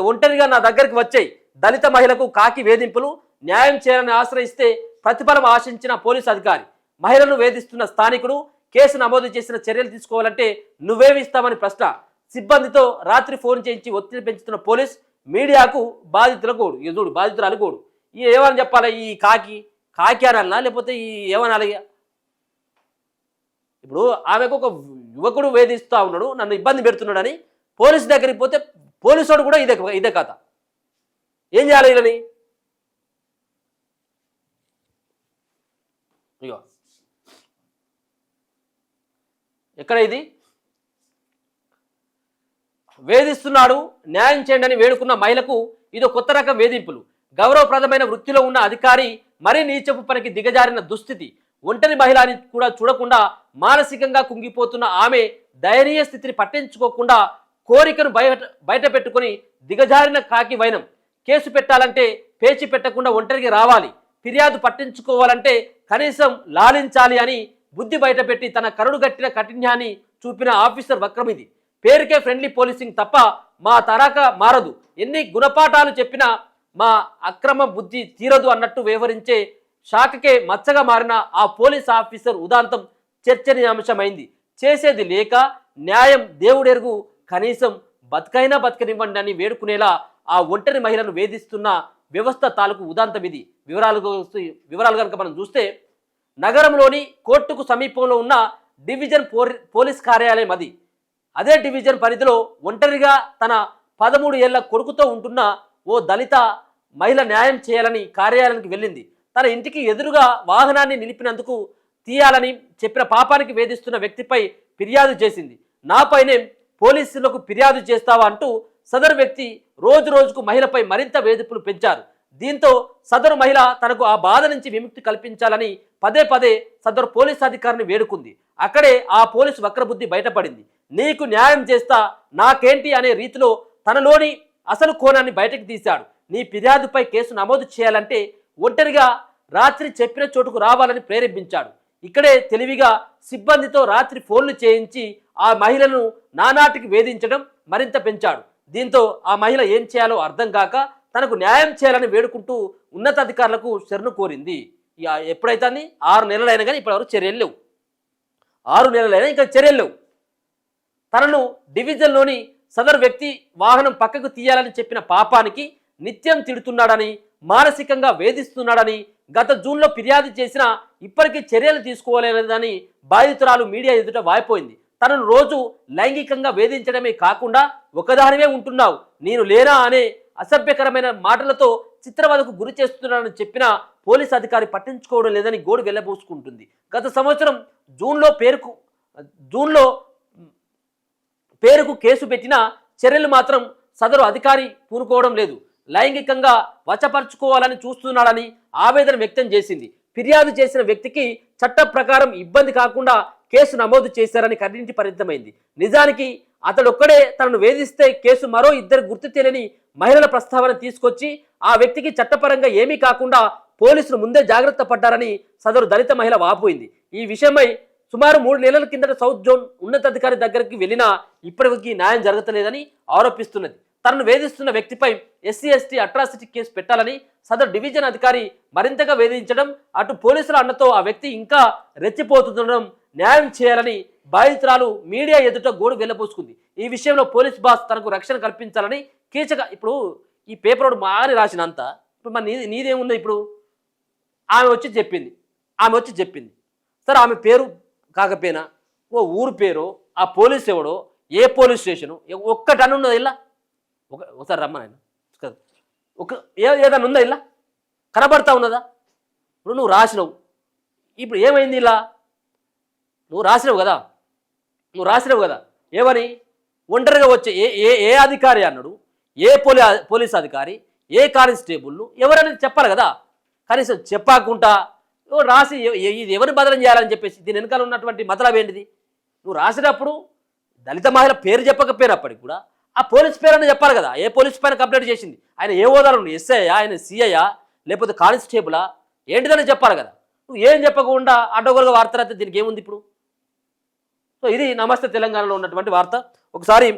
ఒంటరిగా నా దగ్గరికి వచ్చాయి. దళిత మహిళకు కాకి వేధింపులు, న్యాయం చేయాలని ఆశ్రయిస్తే ప్రతిఫలం ఆశించిన పోలీసు అధికారి, మహిళను వేధిస్తున్న స్థానికుడు, కేసు నమోదు చేసిన చర్యలు తీసుకోవాలంటే నువ్వేమి ఇస్తామని ప్రశ్న. సిబ్బందితో రాత్రి ఫోన్ చేయించి ఒత్తిడి పెంచుతున్న పోలీస్, మీడియాకు బాధితుల గోడు. చూడు బాధితురాలు గోడు. ఏమని చెప్పాలి? ఈ కాకి అనాలనా లేకపోతే ఈ ఏమనాలి? ఇప్పుడు ఆమెకు ఒక యువకుడు వేధిస్తూ ఉన్నాడు, నన్ను ఇబ్బంది పెడుతున్నాడని పోలీసు దగ్గరికి పోతే పోలీసు కూడా ఇదే కథ. ఏం చేయాలి వీళ్ళని? ఇగో ఎక్కడ ఇది? వేధిస్తున్నాడు, న్యాయం చేయండి అని వేడుకున్న మహిళకు ఇదో కొత్త రకం వేధింపులు. గౌరవప్రదమైన వృత్తిలో ఉన్న అధికారి మరీ నీచపు పనికి దిగజారిన దుస్థితి. ఒంటరి మహిళ అని కూడా చూడకుండా మానసికంగా కుంగిపోతున్న ఆమె దయనీయ స్థితిని పట్టించుకోకుండా కోరికను బయట పెట్టుకుని దిగజారిన కాకి వైనం. కేసు పెట్టాలంటే పేచి పెట్టకుండా ఒంటరికి రావాలి, ఫిర్యాదు పట్టించుకోవాలంటే కనీసం లాలించాలి అని బుద్ధి బయటపెట్టి తన కరుడుగట్టిన కఠిన్యాన్ని చూపిన ఆఫీసర్ వక్రం ఇది. పేరుకే ఫ్రెండ్లీ పోలీసింగ్ తప్ప మా తరాక మారదు, ఎన్ని గుణపాఠాలు చెప్పినా మా అక్రమ బుద్ధి తీరదు అన్నట్టు వ్యవహరించే శాఖకే మచ్చగా మారిన ఆ పోలీస్ ఆఫీసర్ ఉదాంతం చర్చనీయాంశమైంది. చేసేది లేక న్యాయం దేవుడెరుగు, కనీసం బతకైనా బతకనివ్వండి అని వేడుకునేలా ఆ ఒంటరి మహిళను వేధిస్తున్న వ్యవస్థ తాలూకు ఉదాంతం ఇది. వివరాలు కనుక మనం చూస్తే, నగరంలోని కోర్టుకు సమీపంలో ఉన్న డివిజన్ పోలీస్ కార్యాలయం అది. అదే డివిజన్ పరిధిలో ఒంటరిగా తన 13 ఏళ్ల కొడుకుతో ఉంటున్న ఓ దళిత మహిళ న్యాయం చేయాలని కార్యాలయానికి వెళ్ళింది. తన ఇంటికి ఎదురుగా వాహనాన్ని నిలిపినందుకు తీయాలని చెప్పిన పాపానికి వేధిస్తున్న వ్యక్తిపై ఫిర్యాదు చేసింది. నాపైనే పోలీసులకు ఫిర్యాదు చేస్తావా అంటూ సదరు వ్యక్తి రోజు రోజుకు మహిళపై మరింత వేధింపులు పెంచారు. దీంతో సదరు మహిళ తనకు ఆ బాధ నుంచి విముక్తి కల్పించాలని పదే పదే సదరు పోలీస్ అధికారిని వేడుకుంది. అక్కడే ఆ పోలీసు వక్రబుద్ధి బయటపడింది. నీకు న్యాయం చేస్తా, నాకేంటి అనే రీతిలో తనలోని అసలు కోణాన్ని బయటకు తీశాడు. నీ ఫిర్యాదుపై కేసు నమోదు చేయాలంటే ఒంటరిగా రాత్రి చెప్పిన చోటుకు రావాలని ప్రేరేపించాడు. ఇక్కడే తెలివిగా సిబ్బందితో రాత్రి ఫోన్లు చేయించి ఆ మహిళను నానాటికి వేధించడం మరింత పెంచాడు. దీంతో ఆ మహిళ ఏం చేయాలో అర్థం కాక తనకు న్యాయం చేయాలని వేడుకుంటూ ఉన్నతాధికారులకు శరణు కోరింది. ఎప్పుడైతే 6 నెలలైనా కానీ ఇప్పటివరకు చర్యలు లేవు. 6 నెలలైనా ఇంకా చర్యలు లేవు. తనను డివిజన్లోని సదరు వ్యక్తి వాహనం పక్కకు తీయాలని చెప్పిన పాపానికి నిత్యం తిడుతున్నాడని, మానసికంగా వేధిస్తున్నాడని గత జూన్లో ఫిర్యాదు చేసినా ఇప్పటికీ చర్యలు తీసుకోలేదని బాధితురాలు మీడియా ఎదుట వాయిపోయింది. తనను రోజు లైంగికంగా వేధించడమే కాకుండా ఒకదానివే ఉంటున్నావు, నేను లేనా అనే అసభ్యకరమైన మాటలతో చిత్రవదకు గురి చేస్తున్నాడని చెప్పిన పోలీస్ అధికారి పట్టించుకోవడం లేదని గోడు వెళ్ళబోసుకుంటుంది. గత సంవత్సరం జూన్లో పేరుకు కేసు పెట్టిన చర్యలు మాత్రం సదరు అధికారి పూనుకోవడం లేదు. లైంగికంగా వశపరుచుకోవాలని చూస్తున్నాడని ఆవేదన వ్యక్తం చేసింది. ఫిర్యాదు చేసిన వ్యక్తికి చట్ట ప్రకారం ఇబ్బంది కాకుండా కేసు నమోదు చేశారని కన్నింటి పరిమితమైంది. నిజానికి అతడొక్కడే తనను వేధిస్తే కేసు మరో 2 గుర్తు తెలియని మహిళల ప్రస్తావన తీసుకొచ్చి ఆ వ్యక్తికి చట్టపరంగా ఏమీ కాకుండా పోలీసులు ముందే జాగ్రత్త పడ్డారని సదరు దళిత మహిళ వాపోయింది. ఈ విషయమై సుమారు 3 నెలల కిందట సౌత్ జోన్ ఉన్నతాధికారి దగ్గరికి వెళ్ళినా ఇప్పటికీ న్యాయం జరగలేదని ఆరోపిస్తున్నది. తనను వేధిస్తున్న వ్యక్తిపై SC ST అట్రాసిటీ కేసు పెట్టాలని సదరు డివిజన్ అధికారి మరింతగా వేధించడం, అటు పోలీసుల అన్నతో ఆ వ్యక్తి ఇంకా రెచ్చిపోతుండడం న్యాయం చేయాలని బాధితురాలు మీడియా ఎదుట గోడు వెళ్ళబోసుకుంది. ఈ విషయంలో పోలీస్ బాస్ తనకు రక్షణ కల్పించాలని కీచక. ఇప్పుడు ఈ పేపర్ ఒకటి మారి రాసినంత ఇప్పుడు మరి నీదేముందో? ఇప్పుడు ఆమె వచ్చి చెప్పింది సరే, ఆమె పేరు కాకపోయినా ఓ ఊరు పేరు, ఆ పోలీస్ ఎవడో, ఏ పోలీస్ స్టేషను ఒక్కటని ఉన్నది ఇలా ఒకసారి రమ్మని ఏదన్నా ఉందా ఇలా కనబడతా ఉన్నదా? ఇప్పుడు నువ్వు రాసినావు, ఇప్పుడు ఏమైంది? ఇలా నువ్వు రాసినావు కదా ఏమని? ఒంటరిగా వచ్చే ఏ అధికారి అన్నాడు, ఏ పోలీస్ అధికారి, ఏ కానిస్టేబుల్ ఎవరనేది చెప్పాలి కదా. కనీసం చెప్పకుండా రాసి ఇది ఎవరిని బదలం చేయాలని చెప్పేసి దీని వెనకాల ఉన్నటువంటి మతలబ్ ఏంటిది? నువ్వు రాసినప్పుడు దళిత మహిళ పేరు చెప్పకపోయినప్పటికి కూడా ఆ పోలీస్ పేరు అని చెప్పాలి కదా. ఏ పోలీస్ పైన కంప్లైంట్ చేసింది, ఆయన ఏ హోదాలో, ఎస్ఐయా, ఆయన సిఐయా, లేకపోతే కానిస్టేబులా, ఏంటిదని చెప్పాలి కదా. నువ్వు ఏం చెప్పకుండా అడ్డగోలుగా వార్త రాస్తే దీనికి ఏముంది ఇప్పుడు? సో ఇది నమస్తే తెలంగాణలో ఉన్నటువంటి వార్త. ఒకసారి